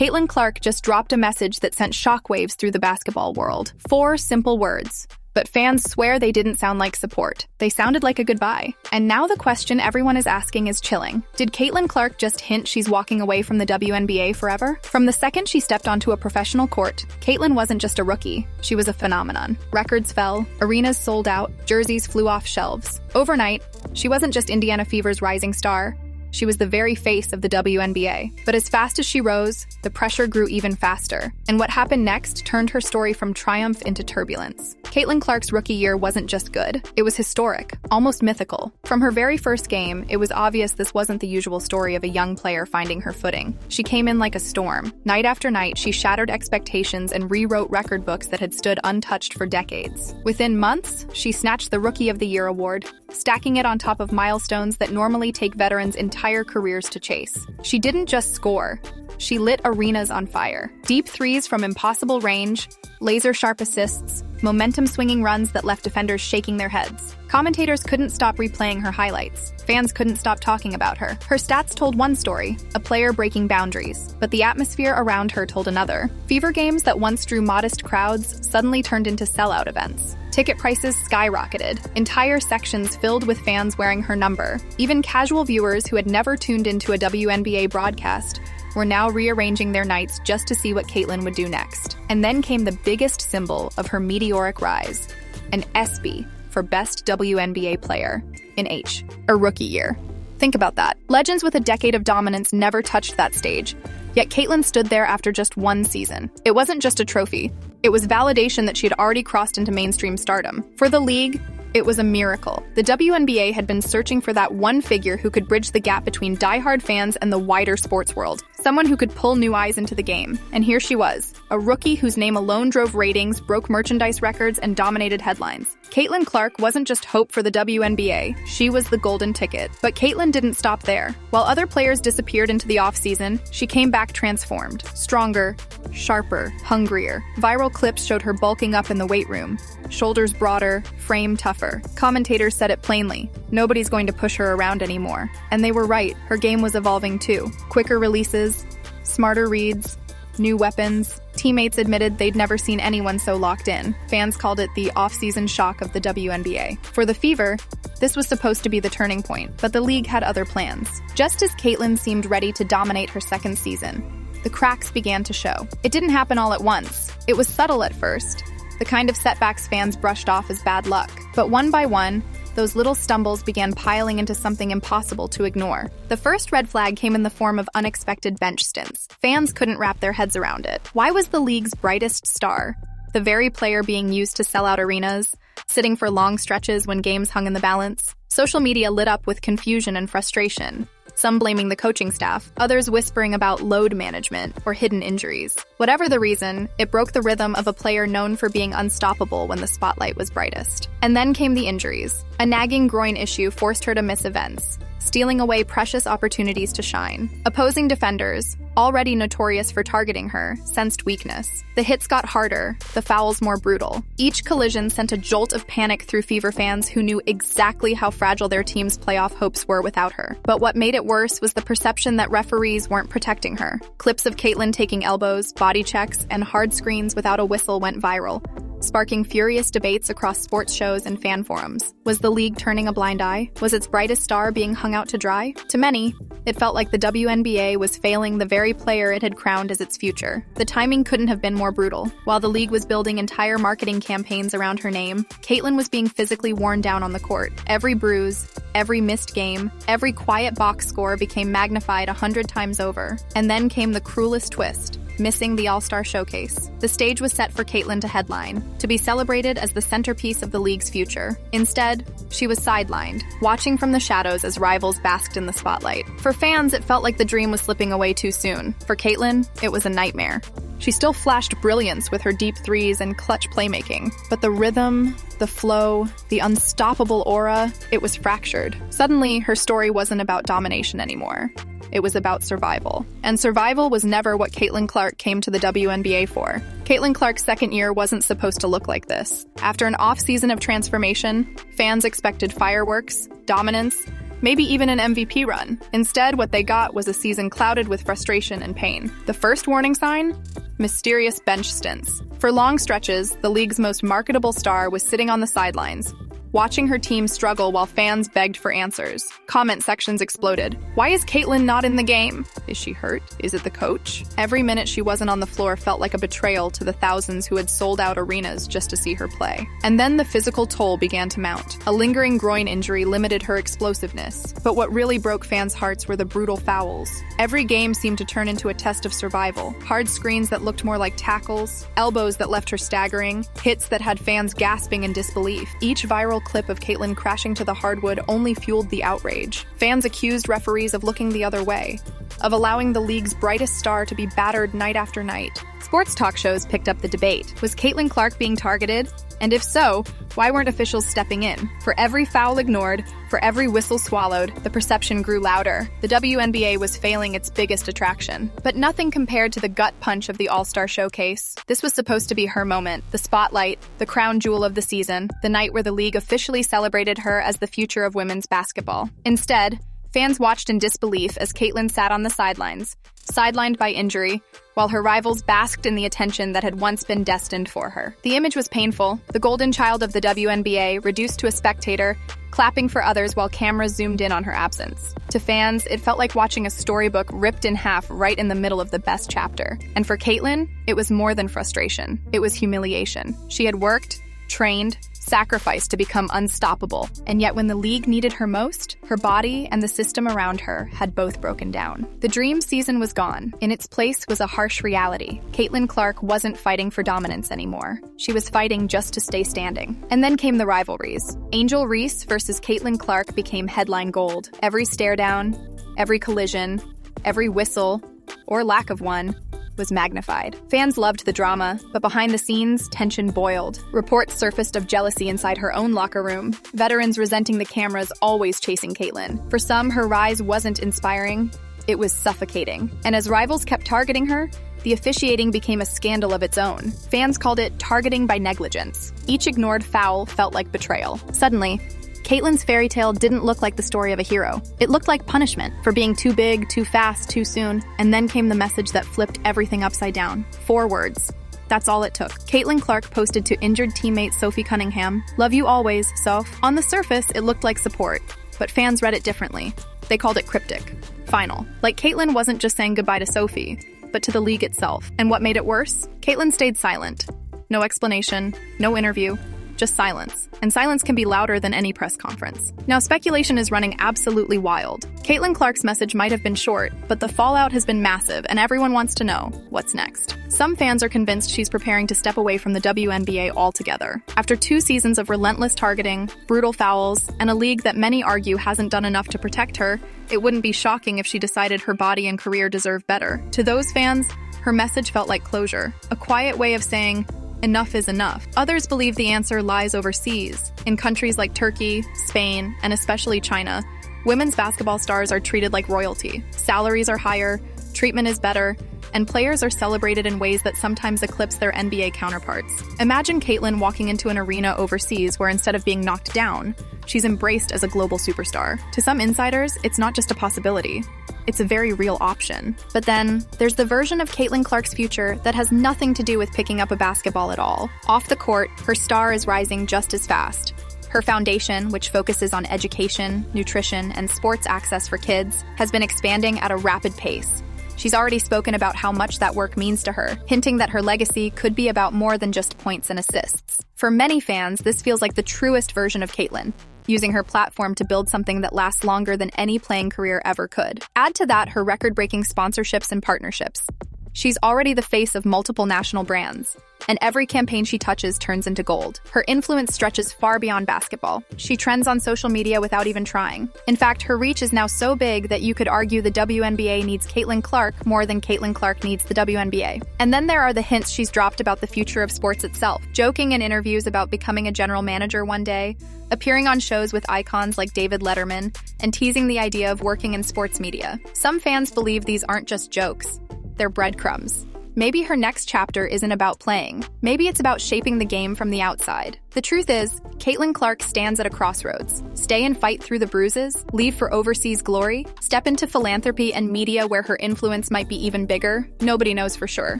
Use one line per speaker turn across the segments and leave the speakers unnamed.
Caitlin Clark just dropped a message that sent shockwaves through the basketball world. 4 simple words. But fans swear they didn't sound like support. They sounded like a goodbye. And now the question everyone is asking is chilling. Did Caitlin Clark just hint she's walking away from the WNBA forever? From the second she stepped onto a professional court, Caitlin wasn't just a rookie. She was a phenomenon. Records fell, arenas sold out, jerseys flew off shelves. Overnight, she wasn't just Indiana Fever's rising star. She was the very face of the WNBA. But as fast as she rose, the pressure grew even faster. And what happened next turned her story from triumph into turbulence. Caitlin Clark's rookie year wasn't just good. It was historic, almost mythical. From her very first game, it was obvious this wasn't the usual story of a young player finding her footing. She came in like a storm. Night after night, she shattered expectations and rewrote record books that had stood untouched for decades. Within months, she snatched the Rookie of the Year award, stacking it on top of milestones that normally take veterans entire careers to chase. She didn't just score. She lit arenas on fire. Deep threes from impossible range, laser-sharp assists, momentum-swinging runs that left defenders shaking their heads. Commentators couldn't stop replaying her highlights. Fans couldn't stop talking about her. Her stats told one story, a player breaking boundaries, but the atmosphere around her told another. Fever games that once drew modest crowds suddenly turned into sellout events. Ticket prices skyrocketed, entire sections filled with fans wearing her number. Even casual viewers who had never tuned into a WNBA broadcast were now rearranging their nights just to see what Caitlin would do next. And then came the biggest symbol of her meteoric rise, an ESPY for Best WNBA Player in H, a rookie year. Think about that. Legends with a decade of dominance never touched that stage, yet Caitlin stood there after just one season. It wasn't just a trophy. It was validation that she had already crossed into mainstream stardom. For the league, it was a miracle. The WNBA had been searching for that one figure who could bridge the gap between diehard fans and the wider sports world. Someone who could pull new eyes into the game. And here she was, a rookie whose name alone drove ratings, broke merchandise records, and dominated headlines. Caitlin Clark wasn't just hope for the WNBA, she was the golden ticket. But Caitlin didn't stop there. While other players disappeared into the offseason, she came back transformed. Stronger, sharper, hungrier. Viral clips showed her bulking up in the weight room. Shoulders broader, frame tougher. Commentators said it plainly. Nobody's going to push her around anymore. And they were right. Her game was evolving too. Quicker releases, smarter reads, new weapons. Teammates admitted they'd never seen anyone so locked in. Fans called it the off-season shock of the WNBA. For the Fever, this was supposed to be the turning point, but the league had other plans. Just as Caitlin seemed ready to dominate her second season, the cracks began to show. It didn't happen all at once. It was subtle at first, the kind of setbacks fans brushed off as bad luck. But one by one, those little stumbles began piling into something impossible to ignore. The first red flag came in the form of unexpected bench stints. Fans couldn't wrap their heads around it. Why was the league's brightest star, the very player being used to sell out arenas, sitting for long stretches when games hung in the balance? Social media lit up with confusion and frustration. Some blaming the coaching staff, others whispering about load management or hidden injuries. Whatever the reason, it broke the rhythm of a player known for being unstoppable when the spotlight was brightest. And then came the injuries. A nagging groin issue forced her to miss events, stealing away precious opportunities to shine. Opposing defenders, already notorious for targeting her, sensed weakness. The hits got harder, the fouls more brutal. Each collision sent a jolt of panic through Fever fans who knew exactly how fragile their team's playoff hopes were without her. But what made it worse was the perception that referees weren't protecting her. Clips of Caitlin taking elbows, body checks, and hard screens without a whistle went viral, sparking furious debates across sports shows and fan forums. Was the league turning a blind eye? Was its brightest star being hung out to dry? To many, it felt like the WNBA was failing the very player it had crowned as its future. The timing couldn't have been more brutal. While the league was building entire marketing campaigns around her name, Caitlin was being physically worn down on the court. Every bruise, every missed game, every quiet box score became magnified 100 times over. And then came the cruelest twist: missing the All-Star Showcase. The stage was set for Caitlin to headline, to be celebrated as the centerpiece of the league's future. Instead, she was sidelined, watching from the shadows as rivals basked in the spotlight. For fans, it felt like the dream was slipping away too soon. For Caitlin, it was a nightmare. She still flashed brilliance with her deep threes and clutch playmaking, but the rhythm, the flow, the unstoppable aura, it was fractured. Suddenly, her story wasn't about domination anymore. It was about survival. And survival was never what Caitlin Clark came to the WNBA for. Caitlin Clark's second year wasn't supposed to look like this. After an off-season of transformation, fans expected fireworks, dominance, maybe even an MVP run. Instead, what they got was a season clouded with frustration and pain. The first warning sign? Mysterious bench stints. For long stretches, the league's most marketable star was sitting on the sidelines, watching her team struggle while fans begged for answers. Comment sections exploded. Why is Caitlyn not in the game? Is she hurt? Is it the coach? Every minute she wasn't on the floor felt like a betrayal to the thousands who had sold out arenas just to see her play. And then the physical toll began to mount. A lingering groin injury limited her explosiveness. But what really broke fans' hearts were the brutal fouls. Every game seemed to turn into a test of survival. Hard screens that looked more like tackles, elbows that left her staggering, hits that had fans gasping in disbelief. Each viral clip of Caitlyn crashing to the hardwood only fueled the outrage. Fans accused referees of looking the other way, of allowing the league's brightest star to be battered night after night. Sports talk shows picked up the debate. Was Caitlyn Clark being targeted? And if so, why weren't officials stepping in? For every foul ignored, for every whistle swallowed, the perception grew louder. The WNBA was failing its biggest attraction. But nothing compared to the gut punch of the All-Star Showcase. This was supposed to be her moment, the spotlight, the crown jewel of the season, the night where the league officially celebrated her as the future of women's basketball. Instead, fans watched in disbelief as Caitlyn sat on the sidelines, sidelined by injury, while her rivals basked in the attention that had once been destined for her. The image was painful, the golden child of the WNBA reduced to a spectator, clapping for others while cameras zoomed in on her absence. To fans, it felt like watching a storybook ripped in half right in the middle of the best chapter. And for Caitlyn, it was more than frustration. It was humiliation. She had worked, trained, sacrificed to become unstoppable. And yet when the league needed her most, her body and the system around her had both broken down. The dream season was gone. In its place was a harsh reality. Caitlyn Clark wasn't fighting for dominance anymore. She was fighting just to stay standing. And then came the rivalries. Angel Reese versus Caitlyn Clark became headline gold. Every stare down, every collision, every whistle, or lack of one, was magnified. Fans loved the drama, but behind the scenes, tension boiled. Reports surfaced of jealousy inside her own locker room, veterans resenting the cameras always chasing Caitlyn. For some, her rise wasn't inspiring, it was suffocating. And as rivals kept targeting her, the officiating became a scandal of its own. Fans called it targeting by negligence. Each ignored foul felt like betrayal. Suddenly, Caitlyn's fairy tale didn't look like the story of a hero. It looked like punishment for being too big, too fast, too soon. And then came the message that flipped everything upside down. 4 words. That's all it took. Caitlyn Clark posted to injured teammate Sophie Cunningham, "Love you always, Soph." On the surface, it looked like support, but fans read it differently. They called it cryptic. Final. Like Caitlyn wasn't just saying goodbye to Sophie, but to the league itself. And what made it worse? Caitlyn stayed silent. No explanation, no interview, just silence. And silence can be louder than any press conference. Now, speculation is running absolutely wild. Caitlyn Clark's message might have been short, but the fallout has been massive, and everyone wants to know what's next. Some fans are convinced she's preparing to step away from the WNBA altogether. After 2 seasons of relentless targeting, brutal fouls, and a league that many argue hasn't done enough to protect her, it wouldn't be shocking if she decided her body and career deserve better. To those fans, her message felt like closure, a quiet way of saying, enough is enough. Others believe the answer lies overseas. In countries like Turkey, Spain, and especially China, women's basketball stars are treated like royalty. Salaries are higher, treatment is better, and players are celebrated in ways that sometimes eclipse their NBA counterparts. Imagine Caitlyn walking into an arena overseas where instead of being knocked down, she's embraced as a global superstar. To some insiders, it's not just a possibility. It's a very real option. But then, there's the version of Caitlyn Clark's future that has nothing to do with picking up a basketball at all. Off the court, her star is rising just as fast. Her foundation, which focuses on education, nutrition, and sports access for kids, has been expanding at a rapid pace. She's already spoken about how much that work means to her, hinting that her legacy could be about more than just points and assists. For many fans, this feels like the truest version of Caitlyn, using her platform to build something that lasts longer than any playing career ever could. Add to that her record-breaking sponsorships and partnerships. She's already the face of multiple national brands, and every campaign she touches turns into gold. Her influence stretches far beyond basketball. She trends on social media without even trying. In fact, her reach is now so big that you could argue the WNBA needs Caitlyn Clark more than Caitlyn Clark needs the WNBA. And then there are the hints she's dropped about the future of sports itself, joking in interviews about becoming a general manager one day, appearing on shows with icons like David Letterman, and teasing the idea of working in sports media. Some fans believe these aren't just jokes. They're breadcrumbs. Maybe her next chapter isn't about playing. Maybe it's about shaping the game from the outside. The truth is, Caitlin Clark stands at a crossroads. Stay and fight through the bruises, leave for overseas glory, step into philanthropy and media where her influence might be even bigger. Nobody knows for sure.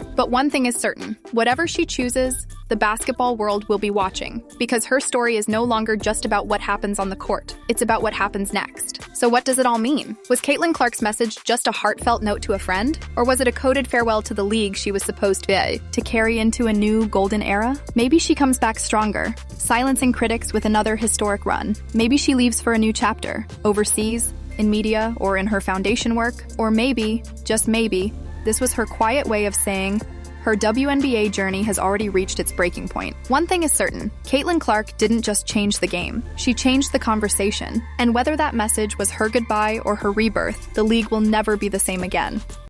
But one thing is certain, whatever she chooses, the basketball world will be watching, because her story is no longer just about what happens on the court. It's about what happens next. So what does it all mean? Was Caitlin Clark's message just a heartfelt note to a friend? Or was it a coded farewell to the league she was supposed to carry into a new golden era? Maybe she comes back stronger, silencing critics with another historic run. Maybe she leaves for a new chapter, overseas, in media, or in her foundation work. Or maybe, just maybe, this was her quiet way of saying, her WNBA journey has already reached its breaking point. One thing is certain, Caitlin Clark didn't just change the game, she changed the conversation. And whether that message was her goodbye or her rebirth, the league will never be the same again.